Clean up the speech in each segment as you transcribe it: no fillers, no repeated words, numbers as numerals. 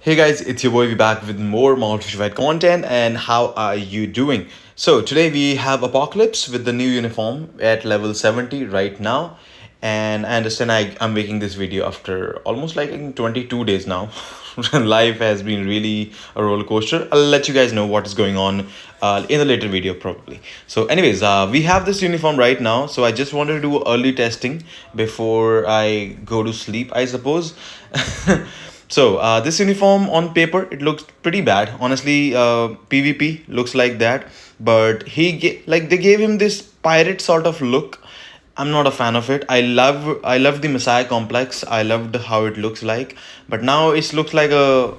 Hey guys, it's your boy. We back with more Multified content. And how are you doing? So today we have Apocalypse with the new uniform at level 70 right now. And I understand I'm making this video after almost like in 22 days now. Life has been really a roller coaster. I'll let you guys know what is going on in a later video probably. So anyways, we have this uniform right now. So I just wanted to do early testing before I go to sleep, I suppose. So this uniform on paper it looks pretty bad. Honestly, PvP looks like that, but like they gave him this pirate sort of look. I'm not a fan of it. I love the Messiah complex. I loved how it looks like, but now it looks like a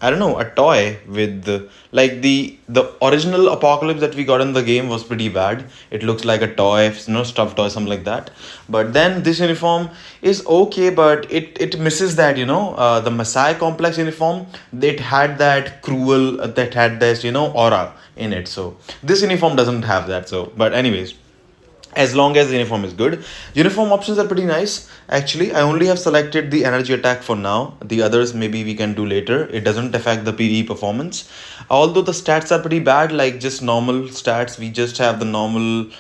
I don't know, a toy with like the original Apocalypse that we got in the game was pretty bad. It looks like a toy, stuffed toy, something like that. But then this uniform is okay, but it misses that the Messiah complex uniform. It had that cruel, that had this aura in it. So this uniform doesn't have that. So, but anyways, as long as the uniform is good, uniform options are pretty nice. Actually, I only have selected the energy attack for now. The others maybe we can do later. It doesn't affect the PvE performance, although the stats are pretty bad, like just normal stats. We just have the normal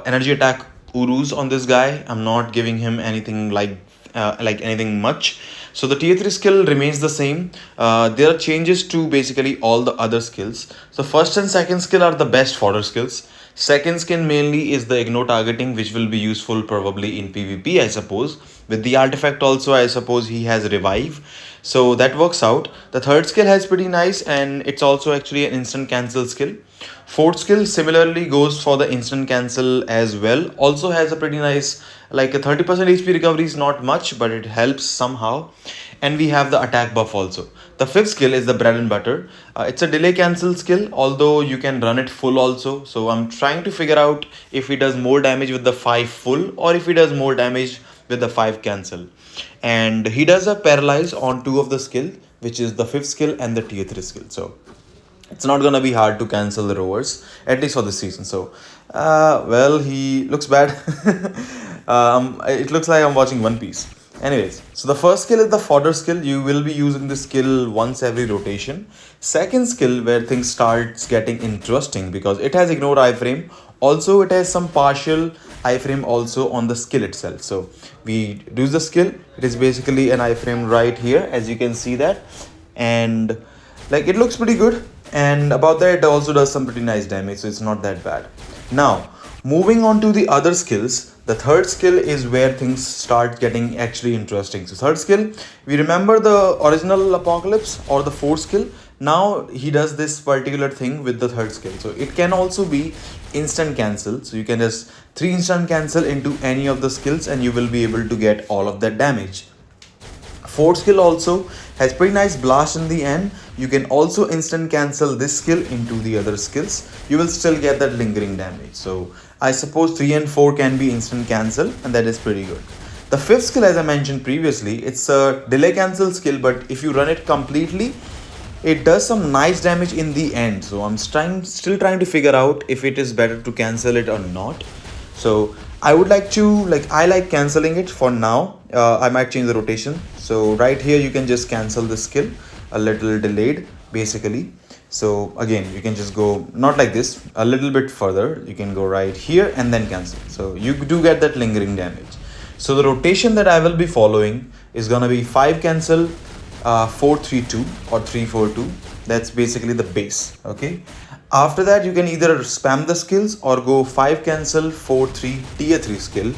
energy attack urus on this guy. I'm not giving him anything like anything much. So the tier 3 skill remains the same. There are changes to basically all the other skills. So first and second skill are the best fodder skills. Second skill mainly is the ignore targeting, which will be useful probably in PvP, I suppose. With the artifact also, I suppose he has revive. So that works out. The third skill has pretty nice, and it's also actually an instant cancel skill. Fourth skill similarly goes for the instant cancel as well. Also has a pretty nice, like a 30% HP recovery is not much, but it helps somehow. And we have the attack buff also. The fifth skill is the bread and butter. It's a delay cancel skill, although you can run it full also. So I'm trying to figure out if he does more damage with the 5 full or if he does more damage with the 5 cancel. And he does a paralyze on 2 of the skill, which is the fifth skill and the tier 3 skill. So it's not gonna be hard to cancel the rovers, at least for this season. So well, he looks bad. It looks like I'm watching One Piece. Anyways, so the first skill is the fodder skill. You will be using this skill once every rotation. Second skill where things starts getting interesting because it has ignore iframe. Also, it has some partial iframe also on the skill itself. So we do the skill. It is basically an iframe right here, as you can see that, and like it looks pretty good. And about that, it also does some pretty nice damage, so it's not that bad. Now, moving on to the other skills, the third skill is where things start getting actually interesting. So third skill, we remember the original Apocalypse or the fourth skill. Now he does this particular thing with the third skill. So it can also be instant cancel. So you can just 3 instant cancel into any of the skills and you will be able to get all of that damage. Fourth skill also has pretty nice blast in the end. You can also instant cancel this skill into the other skills. You will still get that lingering damage. So I suppose 3 and 4 can be instant cancel, and that is pretty good. The fifth skill, as I mentioned previously, it's a delay cancel skill, but if you run it completely, it does some nice damage in the end. So I'm still trying to figure out if it is better to cancel it or not. So I would like to, I like cancelling it for now. I might change the rotation. So right here, you can just cancel the skill, a little delayed basically. So again, you can just go not like this, a little bit further. You can go right here and then cancel. So you do get that lingering damage. So the rotation that I will be following is gonna be 5 cancel, 4-3-2 or 3-4-2. That's basically the base. Okay. After that, you can either spam the skills or go 5 cancel 4-3 tier 3 skill,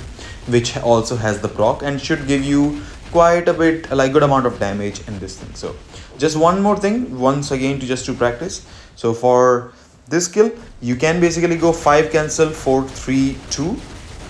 which also has the proc and should give you quite a bit, like good amount of damage in this thing. So just one more thing, once again, to practice. So for this skill, you can basically go 5 cancel 4-3-2,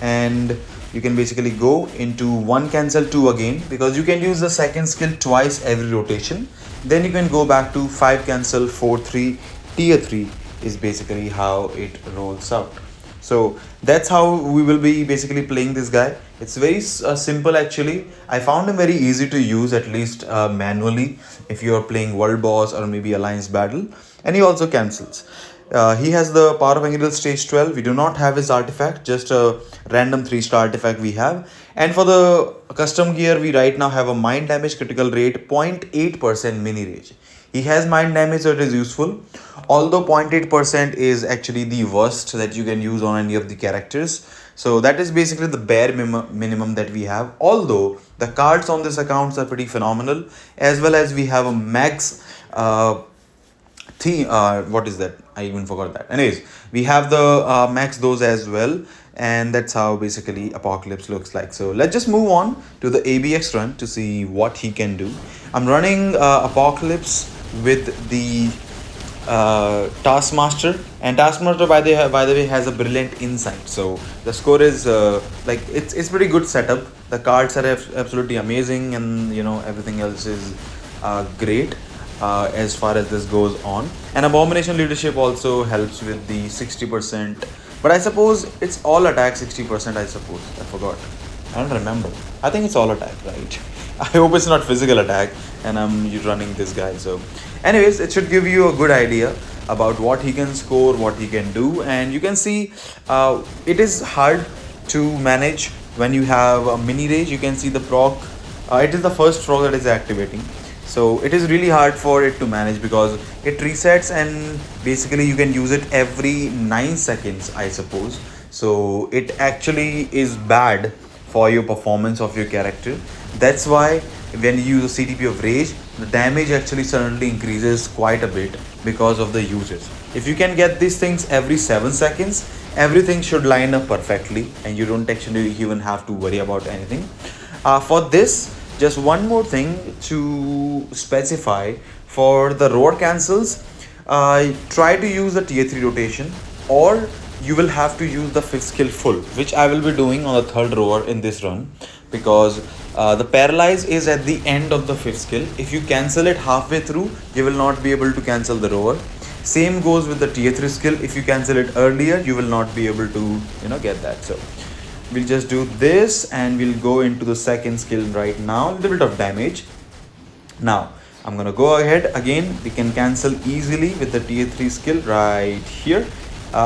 and you can basically go into 1 cancel 2 again, because you can use the second skill twice every rotation. Then you can go back to 5 cancel 4-3 tier 3 is basically how it rolls out. So that's how we will be basically playing this guy. It's very simple actually. I found him very easy to use, at least manually, if you are playing world boss or maybe alliance battle. And he also cancels. He has the power of Angel stage 12. We do not have his artifact, just a random 3-star artifact we have. And for the custom gear, we right now have a mind damage critical rate 0.8% mini rage. He has mind damage, so it is useful. Although 0.8% is actually the worst that you can use on any of the characters. So that is basically the bare minimum that we have. Although the cards on this accounts are pretty phenomenal, as well as we have a max what is that, I even forgot that. Anyways, we have the max those as well, and that's how basically Apocalypse looks like. So let's just move on to the ABX run to see what he can do. I'm running Apocalypse with the Taskmaster, and Taskmaster by the way has a brilliant insight. So the score is like it's pretty good setup. The cards are absolutely amazing, and you know everything else is great as far as this goes on. And Abomination Leadership also helps with the 60%, but I suppose it's all attack 60%. I suppose I forgot. I don't remember. I think it's all attack, right? I hope it's not physical attack, and I'm running this guy. So, anyways, it should give you a good idea about what he can score, what he can do, and you can see it is hard to manage when you have a mini rage. You can see the proc. It is the first proc that is activating, so it is really hard for it to manage because it resets, and basically you can use it every 9 seconds, I suppose. So it actually is bad for your performance of your character. That's why when you use a CTP of rage, the damage actually suddenly increases quite a bit because of the usage. If you can get these things every 7 seconds, everything should line up perfectly, and you don't actually even have to worry about anything. For this, just one more thing to specify: for the roar cancels, try to use the tier 3 rotation, or you will have to use the fifth skill full, which I will be doing on the third roar in this run, because the paralyze is at the end of the fifth skill. If you cancel it halfway through, you will not be able to cancel the roar. Same goes with the tier 3 skill. If you cancel it earlier, you will not be able to get that. So we'll just do this, and we'll go into the second skill right now. A little bit of damage. Now I'm gonna go ahead again. We can cancel easily with the tier 3 skill right here.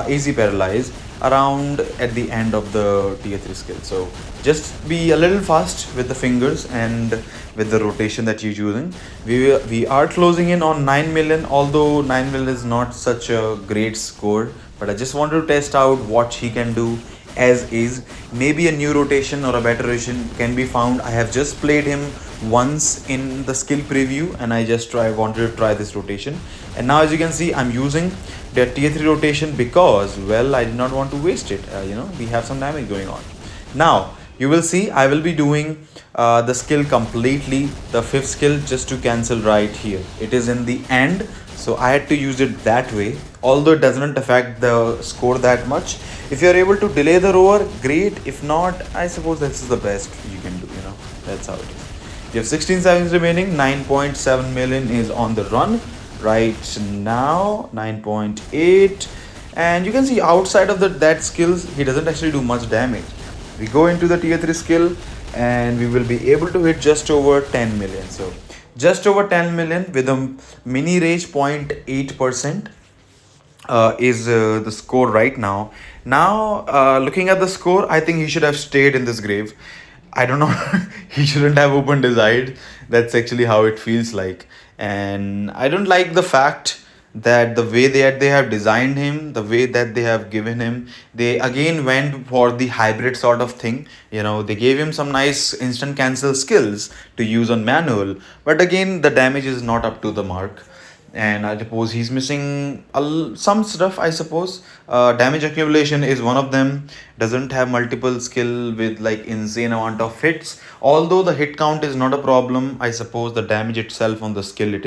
Easy paralyze around at the end of the tier 3 skill. So just be a little fast with the fingers and with the rotation that you're using. We are closing in on 9 million, although 9 million is not such a great score, but I just wanted to test out what he can do as is. Maybe a new rotation or a better rotation can be found. I have just played him once in the skill preview, and I just wanted to try this rotation. And now as you can see, I'm using the tier 3 rotation because, well, I did not want to waste it. We have some damage going on. Now you will see I will be doing the skill completely, the fifth skill, just to cancel right here. It is in the end, so I had to use it that way, although it doesn't affect the score that much. If you're able to delay the roar, great. If not, I suppose this is the best you can do. That's how it is. You have 16 seconds remaining. 9.7 million is on the run right now. 9.8, and you can see outside of that skills, he doesn't actually do much damage. We go into the tier 3 skill, and we will be able to hit just over 10 million. So just over 10 million with a mini rage 0.8% is the score right now. Now looking at the score, I think he should have stayed in this grave. I don't know. He shouldn't have opened his eyes. That's actually how it feels like. And I don't like the fact that the way they have designed him, the way that they have given him, they again went for the hybrid sort of thing. They gave him some nice instant cancel skills to use on manual, but again the damage is not up to the mark, and I suppose he's missing some stuff. I suppose damage accumulation is one of them. Doesn't have multiple skill with like insane amount of hits. Although the hit count is not a problem, I suppose the damage itself on the skill it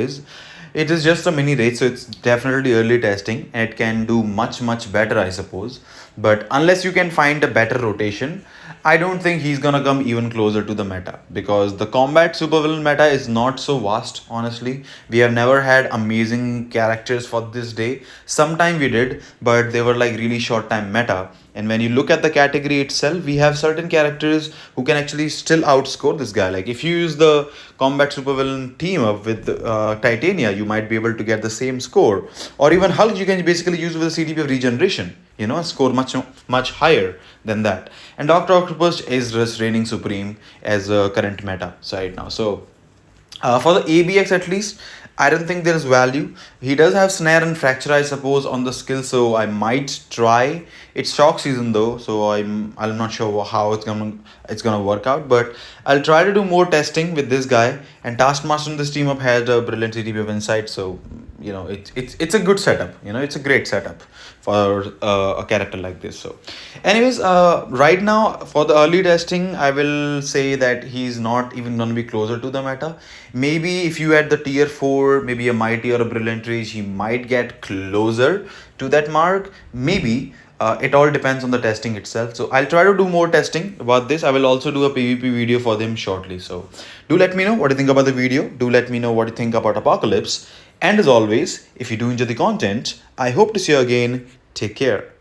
is just a mini rate, so it's definitely early testing, and it can do much better, I suppose. But unless you can find a better rotation, I don't think he's gonna come even closer to the meta, because the combat supervillain meta is not so vast, honestly. We have never had amazing characters for this day. Sometime we did, but they were like really short time meta. And when you look at the category itself, we have certain characters who can actually still outscore this guy. Like if you use the combat supervillain team up with Titania, you might be able to get the same score. Or even Hulk, you can basically use with a CDP of regeneration, score much higher than that. And Doctor Octopus is just reigning supreme as a current meta right now. So for the ABX at least, I don't think there's value. He does have snare and fracture, I suppose, on the skill, so I might try. It's shock season though, so I'm not sure how it's gonna work out, but I'll try to do more testing with this guy. And Taskmaster in this team up had a brilliant CTP of insight, so it's a good setup. It's a great setup for a character like this. So, anyways, right now for the early testing, I will say that he's not even gonna be closer to the meta. Maybe if you add the tier 4, maybe a mighty or a brilliant reach, he might get closer to that mark. Maybe. It all depends on the testing itself. So I'll try to do more testing about this. I will also do a PvP video for them shortly. So do let me know what you think about the video. Do let me know what you think about Apocalypse. And as always, if you do enjoy the content, I hope to see you again. Take care.